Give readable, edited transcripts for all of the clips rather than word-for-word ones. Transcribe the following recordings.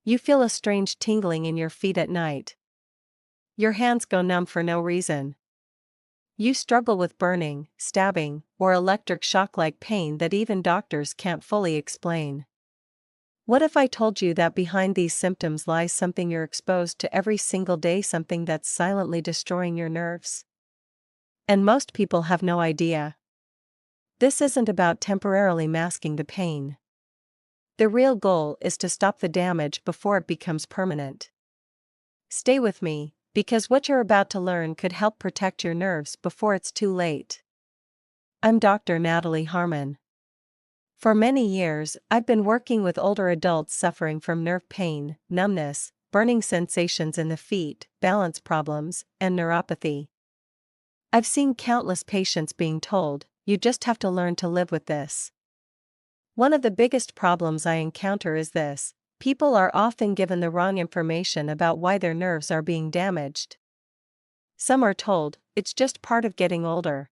You feel a strange tingling in your feet at night. Your hands go numb for no reason. You struggle with burning, stabbing, or electric shock-like pain that even doctors can't fully explain. What if I told you that behind these symptoms lies something you're exposed to every single day, something that's silently destroying your nerves? And most people have no idea. This isn't about temporarily masking the pain. The real goal is to stop the damage before it becomes permanent. Stay with me, because what you're about to learn could help protect your nerves before it's too late. I'm Dr. Natalie Harmon. For many years, I've been working with older adults suffering from nerve pain, numbness, burning sensations in the feet, balance problems, and neuropathy. I've seen countless patients being told, "You just have to learn to live with this." One of the biggest problems I encounter is this: people are often given the wrong information about why their nerves are being damaged. Some are told, "It's just part of getting older."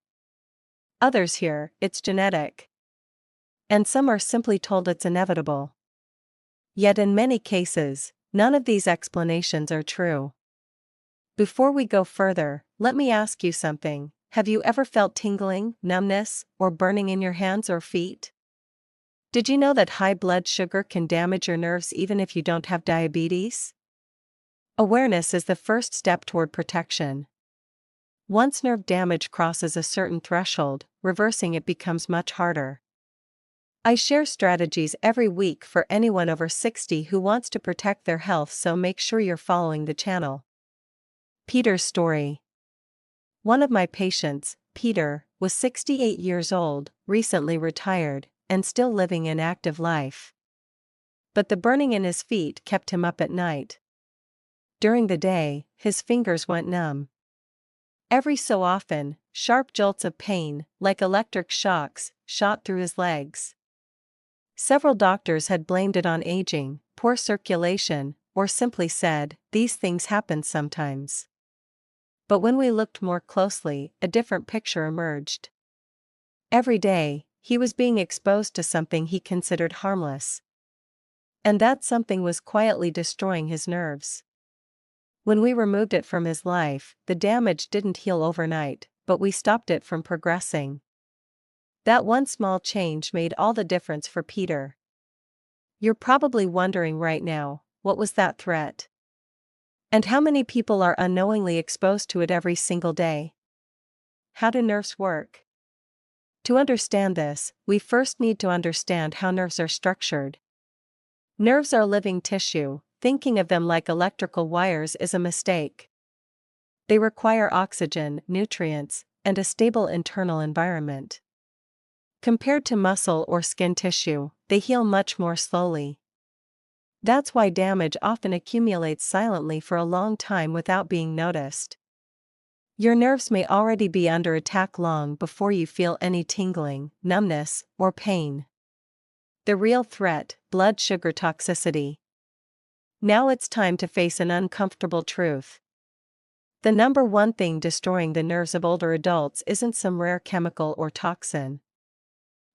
Others hear, "It's genetic." And some are simply told it's inevitable. Yet in many cases, none of these explanations are true. Before we go further, let me ask you something. Have you ever felt tingling, numbness, or burning in your hands or feet? Did you know that high blood sugar can damage your nerves even if you don't have diabetes? Awareness is the first step toward protection. Once nerve damage crosses a certain threshold, reversing it becomes much harder. I share strategies every week for anyone over 60 who wants to protect their health, so make sure you're following the channel. Peter's story. One of my patients, Peter, was 68 years old, recently retired, and still living an active life. But the burning in his feet kept him up at night. During the day, his fingers went numb. Every so often, sharp jolts of pain, like electric shocks, shot through his legs. Several doctors had blamed it on aging, poor circulation, or simply said, "These things happen sometimes." But when we looked more closely, a different picture emerged. Every day, he was being exposed to something he considered harmless. And that something was quietly destroying his nerves. When we removed it from his life, the damage didn't heal overnight, but we stopped it from progressing. That one small change made all the difference for Peter. You're probably wondering right now, what was that threat? And how many people are unknowingly exposed to it every single day? How do nerves work? To understand this, we first need to understand how nerves are structured. Nerves are living tissue. Thinking of them like electrical wires is a mistake. They require oxygen, nutrients, and a stable internal environment. Compared to muscle or skin tissue, they heal much more slowly. That's why damage often accumulates silently for a long time without being noticed. Your nerves may already be under attack long before you feel any tingling, numbness, or pain. The real threat: blood sugar toxicity. Now it's time to face an uncomfortable truth. The number one thing destroying the nerves of older adults isn't some rare chemical or toxin.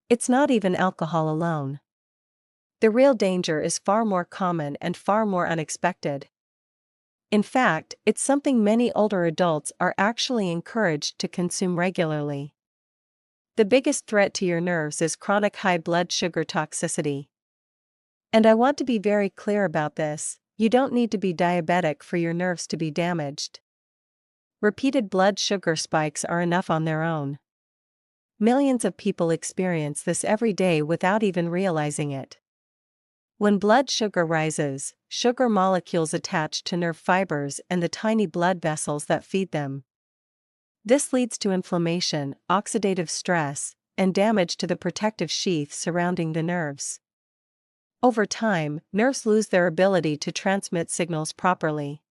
It's not even alcohol alone. The real danger is far more common and far more unexpected. In fact, it's something many older adults are actually encouraged to consume regularly. The biggest threat to your nerves is chronic high blood sugar toxicity. And I want to be very clear about this: you don't need to be diabetic for your nerves to be damaged. Repeated blood sugar spikes are enough on their own. Millions of people experience this every day without even realizing it. When blood sugar rises, sugar molecules attach to nerve fibers and the tiny blood vessels that feed them. This leads to inflammation, oxidative stress, and damage to the protective sheath surrounding the nerves. Over time, nerves lose their ability to transmit signals properly.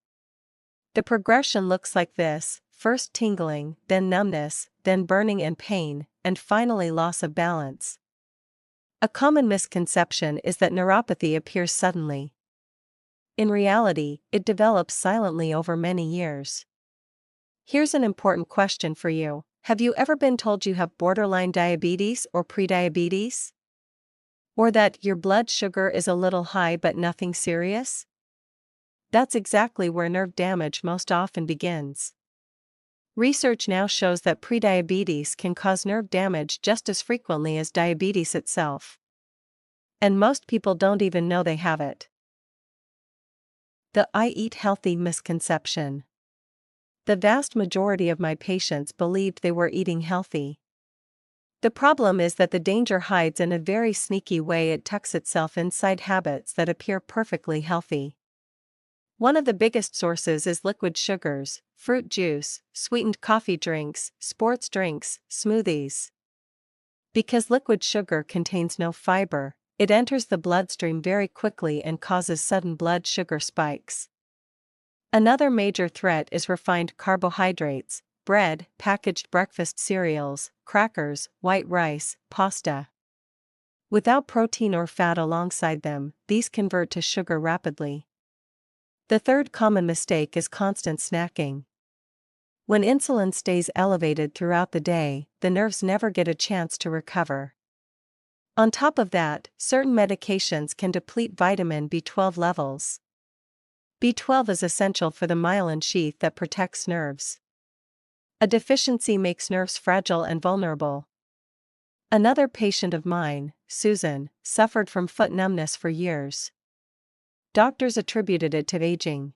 The progression looks like this: first tingling, then numbness, then burning and pain, and finally loss of balance. A common misconception is that neuropathy appears suddenly. In reality, it develops silently over many years. Here's an important question for you: have you ever been told you have borderline diabetes or prediabetes? Or that your blood sugar is a little high but nothing serious? That's exactly where nerve damage most often begins. Research now shows that prediabetes can cause nerve damage just as frequently as diabetes itself. And most people don't even know they have it. The "I eat healthy" misconception. The vast majority of my patients believed they were eating healthy. The problem is that the danger hides in a very sneaky way. It tucks itself inside habits that appear perfectly healthy. One of the biggest sources is liquid sugars, fruit juice, sweetened coffee drinks, sports drinks, smoothies. Because liquid sugar contains no fiber, it enters the bloodstream very quickly and causes sudden blood sugar spikes. Another major threat is refined carbohydrates: bread, packaged breakfast cereals, crackers, white rice, pasta. Without protein or fat alongside them, these convert to sugar rapidly. The third common mistake is constant snacking. When insulin stays elevated throughout the day, the nerves never get a chance to recover. On top of that, certain medications can deplete vitamin B12 levels. B12 is essential for the myelin sheath that protects nerves. A deficiency makes nerves fragile and vulnerable. Another patient of mine, Susan, suffered from foot numbness for years. Doctors attributed it to aging.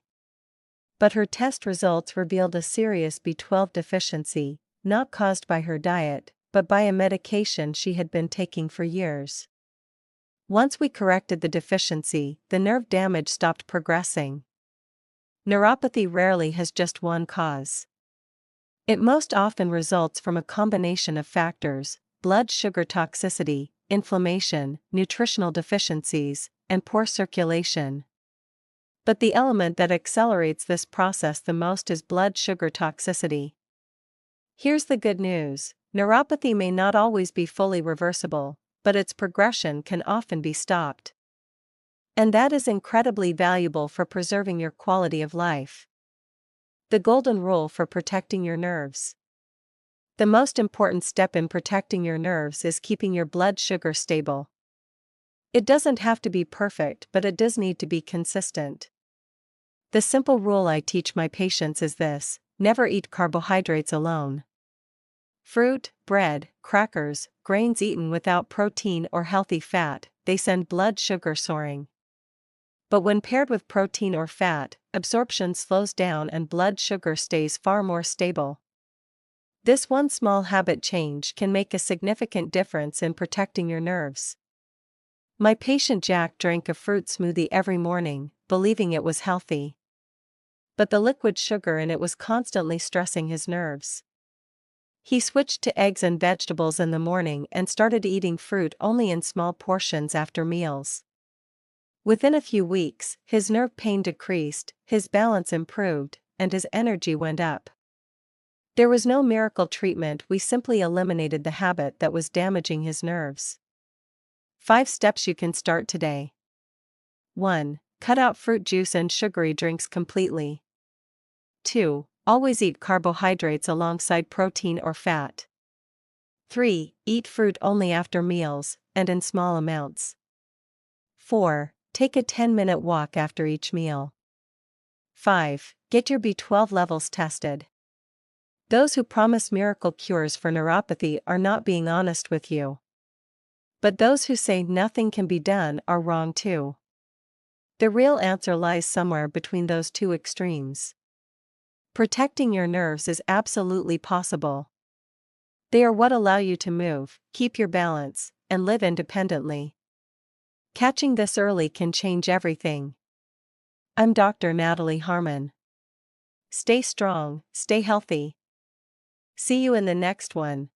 But her test results revealed a serious B12 deficiency, not caused by her diet, but by a medication she had been taking for years. Once we corrected the deficiency, the nerve damage stopped progressing. Neuropathy rarely has just one cause. It most often results from a combination of factors: blood sugar toxicity, inflammation, nutritional deficiencies, and poor circulation. But the element that accelerates this process the most is blood sugar toxicity. Here's the good news: neuropathy may not always be fully reversible, but its progression can often be stopped. And that is incredibly valuable for preserving your quality of life. The golden rule for protecting your nerves. The most important step in protecting your nerves is keeping your blood sugar stable. It doesn't have to be perfect, but it does need to be consistent. The simple rule I teach my patients is this: never eat carbohydrates alone. Fruit, bread, crackers, grains eaten without protein or healthy fat, they send blood sugar soaring. But when paired with protein or fat, absorption slows down and blood sugar stays far more stable. This one small habit change can make a significant difference in protecting your nerves. My patient Jack drank a fruit smoothie every morning, believing it was healthy. But the liquid sugar in it was constantly stressing his nerves. He switched to eggs and vegetables in the morning and started eating fruit only in small portions after meals. Within a few weeks, his nerve pain decreased, his balance improved, and his energy went up. There was no miracle treatment, we simply eliminated the habit that was damaging his nerves. 5 steps you can start today. 1. Cut out fruit juice and sugary drinks completely. 2. Always eat carbohydrates alongside protein or fat. 3. Eat fruit only after meals, and in small amounts. 4. Take a 10-minute walk after each meal. 5. Get your B12 levels tested. Those who promise miracle cures for neuropathy are not being honest with you. But those who say nothing can be done are wrong too. The real answer lies somewhere between those two extremes. Protecting your nerves is absolutely possible. They are what allow you to move, keep your balance, and live independently. Catching this early can change everything. I'm Dr. Natalie Harmon. Stay strong, stay healthy. See you in the next one.